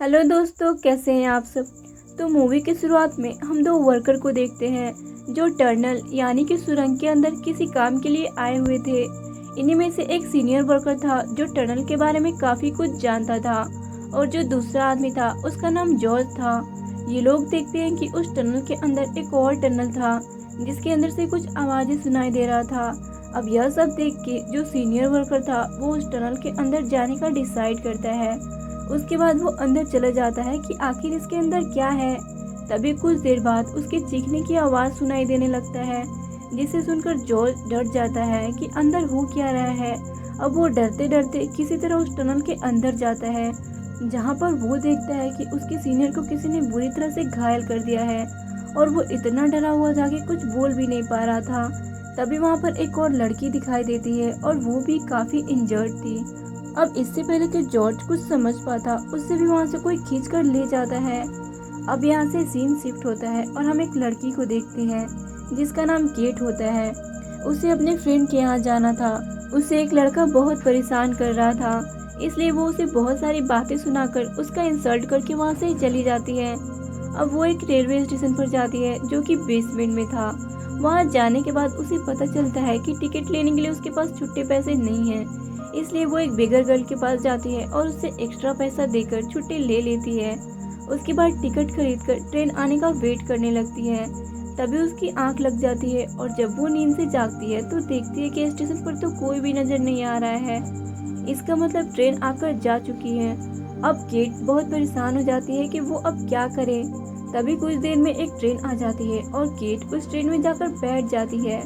Hello दोस्तों, कैसे हैं आप सब। तो मूवी की शुरुआत में हम दो वर्कर को देखते हैं जो टनल यानी कि सुरंग के अंदर किसी काम के लिए आए हुए थे। इन्हीं में से एक सीनियर वर्कर था जो टनल के बारे में काफ़ी कुछ जानता था और जो दूसरा आदमी था उसका नाम जॉर्ज था। ये लोग देखते हैं कि उस टनल के अंदर एक और टनल था जिसके अंदर से कुछ आवाज़ें सुनाई दे रहा था। अब यह सब देख के जो सीनियर वर्कर था वो उस टनल के अंदर जाने का डिसाइड करता है। उसके बाद वो अंदर चला जाता है कि आखिर इसके अंदर क्या है। तभी कुछ देर बाद उसके चीखने की आवाज़ सुनाई देने लगता है, जिसे सुनकर जॉर्ज डर जाता है कि अंदर हो क्या रहा है। अब वो डरते डरते किसी तरह उस टनल के अंदर जाता है, जहाँ पर वो देखता है कि उसके सीनियर को किसी ने बुरी तरह से घायल कर दिया है और वो इतना डरा हुआ था कि कुछ बोल भी नहीं पा रहा था। तभी वहाँ पर एक और लड़की दिखाई देती है और वो भी काफ़ी इंजर्ड थी। अब इससे पहले कि जॉर्ज कुछ समझ पाता, उससे भी वहाँ से कोई खींच कर ले जाता है। अब यहाँ से सीन शिफ्ट होता है और हम एक लड़की को देखते हैं जिसका नाम केट होता है। उसे अपने फ्रेंड के यहाँ जाना था। उसे एक लड़का बहुत परेशान कर रहा था, इसलिए वो उसे बहुत सारी बातें सुनाकर उसका इंसल्ट करके वहाँ से चली जाती है। अब वो एक रेलवे स्टेशन पर जाती है जो कि बेसमेंट में था। वहाँ जाने के बाद उसे पता चलता है कि टिकट लेने के लिए उसके पास छुट्टे पैसे नहीं हैं, इसलिए वो एक बेगर गर्ल के पास जाती है और उससे एक्स्ट्रा पैसा देकर छुट्टी ले लेती है। उसके बाद टिकट खरीदकर ट्रेन आने का वेट करने लगती है। तभी उसकी आंख लग जाती है और जब वो नींद से जागती है तो देखती है कि स्टेशन पर तो कोई भी नजर नहीं आ रहा है। इसका मतलब ट्रेन आकर जा चुकी है। अब केट बहुत परेशान हो जाती है कि वो अब क्या करे। तभी कुछ देर में एक ट्रेन आ जाती है और केट उस ट्रेन में जाकर बैठ जाती है।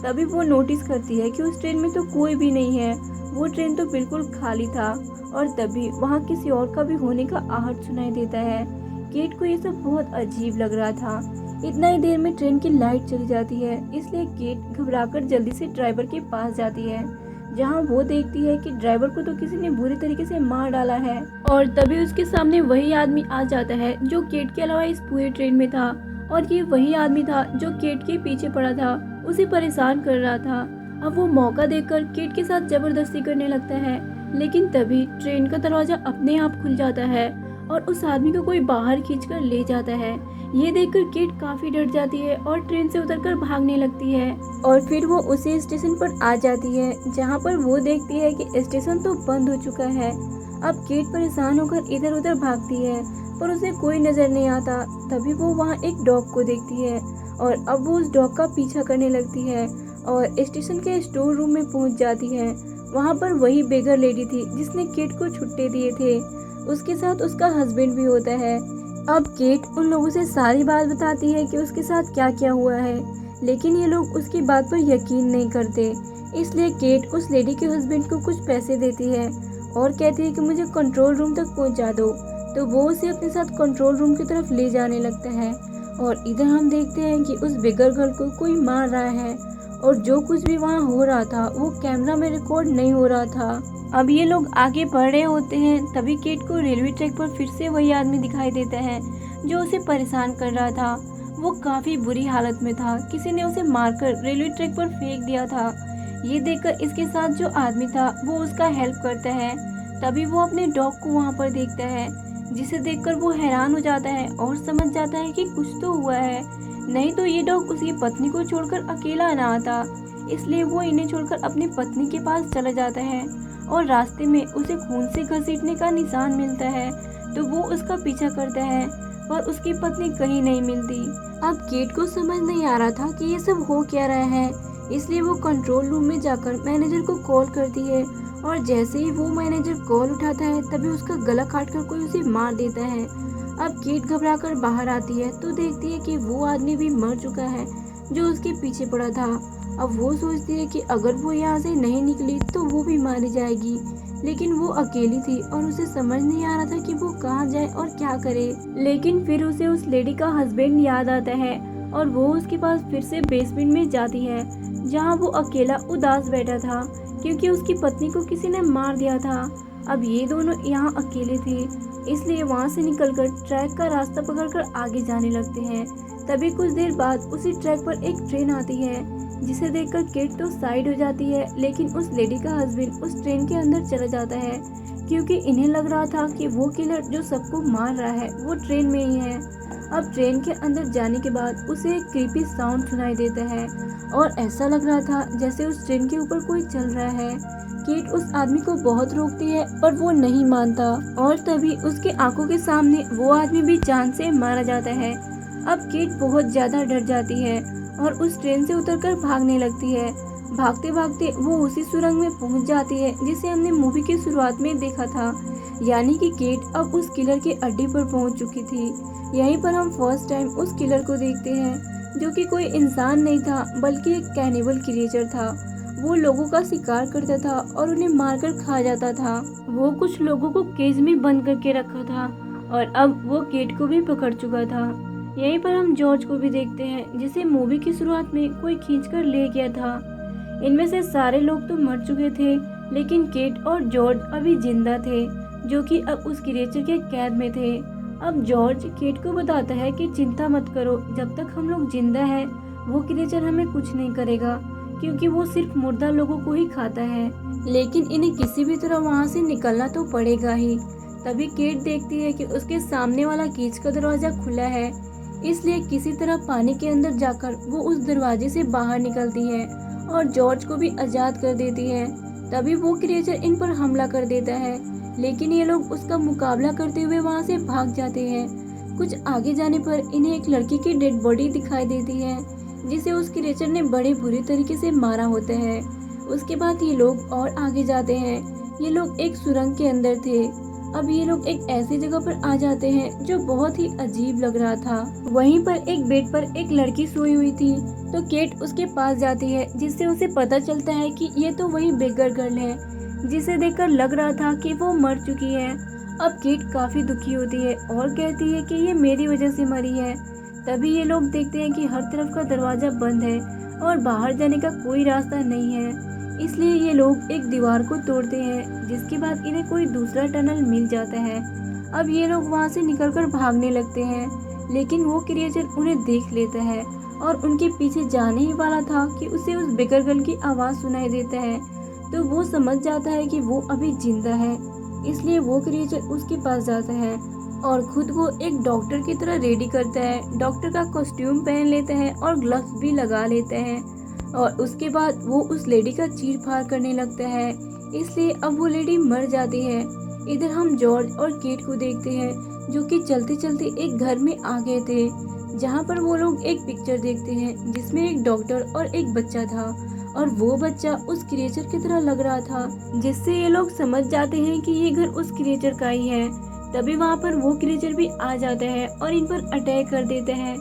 तभी वो नोटिस करती है कि उस ट्रेन में तो कोई भी नहीं है, वो ट्रेन तो बिल्कुल खाली था। और तभी वहाँ किसी और का भी होने का आहट सुनाई देता है। केट को ये सब बहुत अजीब लग रहा था। इतना ही देर में ट्रेन की लाइट चली जाती है, इसलिए केट घबराकर जल्दी से ड्राइवर के पास जाती है, जहाँ वो देखती है कि ड्राइवर को तो किसी ने बुरी तरीके से मार डाला है। और तभी उसके सामने वही आदमी आ जाता है जो केट के अलावा इस पूरे ट्रेन में था। और ये वही आदमी था जो केट के पीछे पड़ा था, उसे परेशान कर रहा था। अब वो मौका देखकर केट के साथ जबरदस्ती करने लगता है, लेकिन तभी ट्रेन का दरवाजा अपने आप खुल जाता है और उस आदमी को कोई बाहर खींचकर ले जाता है। ये देखकर केट काफी डर जाती है और ट्रेन से उतरकर भागने लगती है। और फिर वो उसी स्टेशन पर आ जाती है, जहाँ पर वो देखती है कि स्टेशन तो बंद हो चुका है। अब केट परेशान होकर इधर उधर भागती है पर उसे कोई नजर नहीं आता। तभी वो वहाँ एक डॉग को देखती है और अब वो उस डॉग का पीछा करने लगती है और स्टेशन के स्टोर रूम में पहुंच जाती है। वहां पर वही बेगर लेडी थी जिसने केट को छुट्टे दिए थे। उसके साथ उसका हस्बैंड भी होता है। अब केट उन लोगों से सारी बात बताती है कि उसके साथ क्या क्या हुआ है, लेकिन ये लोग उसकी बात पर यकीन नहीं करते। इसलिए केट उस लेडी के हस्बैंड को कुछ पैसे देती है और कहती है कि मुझे कंट्रोल रूम तक पहुंचा दो। तो वो उसे अपने साथ कंट्रोल रूम की तरफ ले जाने लगता है। और इधर हम देखते हैं कि उस बेगर गर्ल को कोई मार रहा है और जो कुछ भी वहाँ हो रहा था वो कैमरा में रिकॉर्ड नहीं हो रहा था। अब ये लोग आगे बढ़ रहे होते हैं, तभी केट को रेलवे ट्रैक पर फिर से वही आदमी दिखाई देता है जो उसे परेशान कर रहा था। वो काफी बुरी हालत में था, किसी ने उसे मारकर रेलवे ट्रैक पर फेंक दिया था। ये देखकर इसके साथ जो आदमी था वो उसका हेल्प करता है। तभी वो अपने डॉग को वहाँ पर देखता है, जिसे देखकर वो हैरान हो जाता है और समझ जाता है कि कुछ तो हुआ है, नहीं तो ये डॉग उसकी पत्नी को छोड़कर अकेला ना आता। इसलिए वो इन्हें छोड़कर अपनी पत्नी के पास चला जाता है और रास्ते में उसे खून से घसीटने का निशान मिलता है। तो वो उसका पीछा करता है पर उसकी पत्नी कहीं नहीं मिलती। अब केट को समझ नहीं आ रहा था कि ये सब हो क्या रहा है, इसलिए वो कंट्रोल रूम में जाकर मैनेजर को कॉल करती है। और जैसे ही वो मैनेजर कॉल उठाता है तभी उसका गला काटकर कोई उसे मार देता है। अब केट घबराकर बाहर आती है तो देखती है कि वो आदमी भी मर चुका है जो उसके पीछे पड़ा था। अब वो सोचती है कि अगर वो यहाँ से नहीं निकली तो वो भी मारी जाएगी, लेकिन वो अकेली थी और उसे समझ नहीं आ रहा था कि वो कहाँ जाए और क्या करे। लेकिन फिर उसे उस लेडी का हस्बैंड याद आता है और वो उसके पास फिर से बेसमेंट में जाती है, जहाँ वो अकेला उदास बैठा था क्योंकि उसकी पत्नी को किसी ने मार दिया था। अब ये दोनों यहाँ अकेले थे, इसलिए वहाँ से निकलकर ट्रैक का रास्ता पकड़कर आगे जाने लगते हैं। तभी कुछ देर बाद उसी ट्रैक पर एक ट्रेन आती है, जिसे देखकर केट तो साइड हो जाती है, लेकिन उस लेडी का हस्बैंड उस ट्रेन के अंदर चला जाता है क्योंकि इन्हें लग रहा था कि वो किलर जो सबको मार रहा है वो ट्रेन में ही है। अब ट्रेन के अंदर जाने के बाद उसे एक क्रीपी साउंड सुनाई देता है और ऐसा लग रहा था जैसे उस ट्रेन के ऊपर कोई चल रहा है। केट उस आदमी को बहुत रोकती है पर वो नहीं मानता और तभी उसके आंखों के सामने वो आदमी भी जान से मारा जाता है। अब केट बहुत ज्यादा डर जाती है और उस ट्रेन से उतरकर भागने लगती है। भागते भागते वो उसी सुरंग में पहुंच जाती है जिसे हमने मूवी की शुरुआत में देखा था, यानी कि केट अब उस किलर के अड्डे पर पहुंच चुकी थी। यहीं पर हम फर्स्ट टाइम उस किलर को देखते हैं जो कि कोई इंसान नहीं था बल्कि एक कैनिबल क्रिएचर था। वो लोगों का शिकार करता था और उन्हें मारकर खा जाता था। वो कुछ लोगों को केज में बंद करके रखा था और अब वो केट को भी पकड़ चुका था। यहीं पर हम जॉर्ज को भी देखते हैं जिसे मूवी की शुरुआत में कोई खींचकर ले गया था। इनमें से सारे लोग तो मर चुके थे लेकिन केट और जॉर्ज अभी जिंदा थे जो कि अब उस क्रिएचर के कैद में थे। अब जॉर्ज केट को बताता है कि चिंता मत करो, जब तक हम लोग जिंदा हैं वो क्रिएचर हमें कुछ नहीं करेगा क्योंकि वो सिर्फ मुर्दा लोगों को ही खाता है, लेकिन इन्हें किसी भी तरह वहाँ से निकलना तो पड़ेगा ही। तभी केट देखती है कि उसके सामने वाला केज का दरवाजा खुला है, इसलिए किसी तरह पानी के अंदर जाकर वो उस दरवाजे से बाहर निकलती है और जॉर्ज को भी आजाद कर देती है। तभी वो क्रिएचर इन पर हमला कर देता है लेकिन ये लोग उसका मुकाबला करते हुए वहाँ से भाग जाते हैं। कुछ आगे जाने पर इन्हें एक लड़की की डेड बॉडी दिखाई देती है जिसे उस क्रिएचर ने बड़े बुरी तरीके से मारा होता है। उसके बाद ये लोग और आगे जाते हैं। ये लोग एक सुरंग के अंदर थे। अब ये लोग एक ऐसी जगह पर आ जाते हैं जो बहुत ही अजीब लग रहा था। वहीं पर एक बेड पर एक लड़की सोई हुई थी तो केट उसके पास जाती है जिससे उसे पता चलता है कि ये तो वही बेगर गर्ल है जिसे देखकर लग रहा था कि वो मर चुकी है। अब केट काफी दुखी होती है और कहती है कि ये मेरी वजह से मरी है। तभी ये लोग देखते हैं कि हर तरफ का दरवाजा बंद है और बाहर जाने का कोई रास्ता नहीं है, इसलिए ये लोग एक दीवार को तोड़ते हैं जिसके बाद इन्हें कोई दूसरा टनल मिल जाता है। अब ये लोग वहाँ से निकलकर भागने लगते हैं लेकिन वो क्रिएचर उन्हें देख लेता है और उनके पीछे जाने ही वाला था कि उसे उस बेगर गर्ल की आवाज़ सुनाई देता है। तो वो समझ जाता है कि वो अभी जिंदा है, इसलिए वो क्रिएचर उसके पास जाता है और खुद को एक डॉक्टर की तरह रेडी करता है। डॉक्टर का कॉस्ट्यूम पहन लेता है और ग्लव्स भी लगा लेता है और उसके बाद वो उस लेडी का चीर फाड़ करने लगता है, इसलिए अब वो लेडी मर जाती है। इधर हम जॉर्ज और केट को देखते हैं जो कि चलते चलते एक घर में आ गए थे जहाँ पर वो लोग एक पिक्चर देखते हैं जिसमें एक डॉक्टर और एक बच्चा था और वो बच्चा उस क्रिएचर की तरह लग रहा था, जिससे ये लोग समझ जाते हैं कि ये घर उस क्रिएचर का ही है। तभी वहाँ पर वो क्रिएचर भी आ जाता है और इन पर अटैक कर देता है।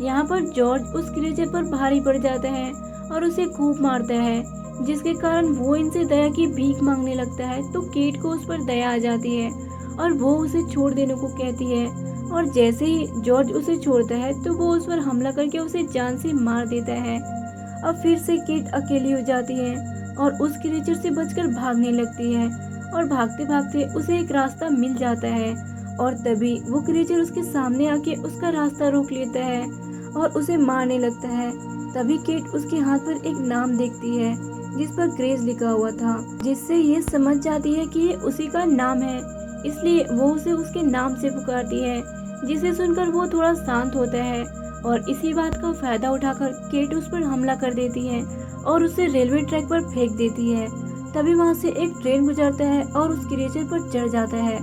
यहाँ पर जॉर्ज उस क्रिएचर पर भारी पड़ जाता है और उसे खूब मारता है, जिसके कारण वो इनसे दया की भीख मांगने लगता है। तो केट को उस पर दया आ जाती है और वो उसे छोड़ देने को कहती है और जैसे ही जॉर्ज उसे छोड़ता है तो वो उस पर हमला करके उसे जान से मार देता है। अब फिर से केट अकेली हो जाती है और उस क्रिएचर से बचकर भागने लगती है और भागते भागते उसे एक रास्ता मिल जाता है और तभी वो क्रिएचर उसके सामने आके उसका रास्ता रोक लेता है और उसे मारने लगता है। तभी केट उसके हाथ पर एक नाम देखती है जिस पर ग्रेस लिखा हुआ था, जिससे ये समझ जाती है कि ये उसी का नाम है, इसलिए वो उसे उसके नाम से पुकारती है, जिसे सुनकर वो थोड़ा शांत होता है और इसी बात का फायदा उठाकर केट उस पर हमला कर देती है और उसे रेलवे ट्रैक पर फेंक देती है। तभी वहाँ से एक ट्रेन गुजरता है और उस क्रिएचर पर चढ़ जाता है,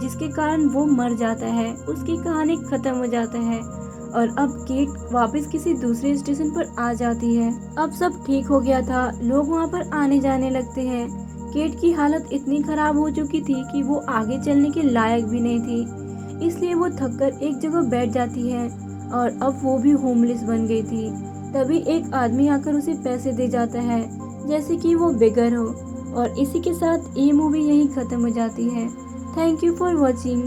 जिसके कारण वो मर जाता है। उसकी कहानी खत्म हो जाता है और अब केट वापस किसी दूसरे स्टेशन पर आ जाती है। अब सब ठीक हो गया था, लोग वहाँ पर आने जाने लगते हैं। केट की हालत इतनी खराब हो चुकी थी कि वो आगे चलने के लायक भी नहीं थी, इसलिए वो थककर एक जगह बैठ जाती है और अब वो भी होमलेस बन गई थी। तभी एक आदमी आकर उसे पैसे दे जाता है जैसे कि वो बेगर हो और इसी के साथ ये मूवी यहीं खत्म हो जाती है। Thank you for watching.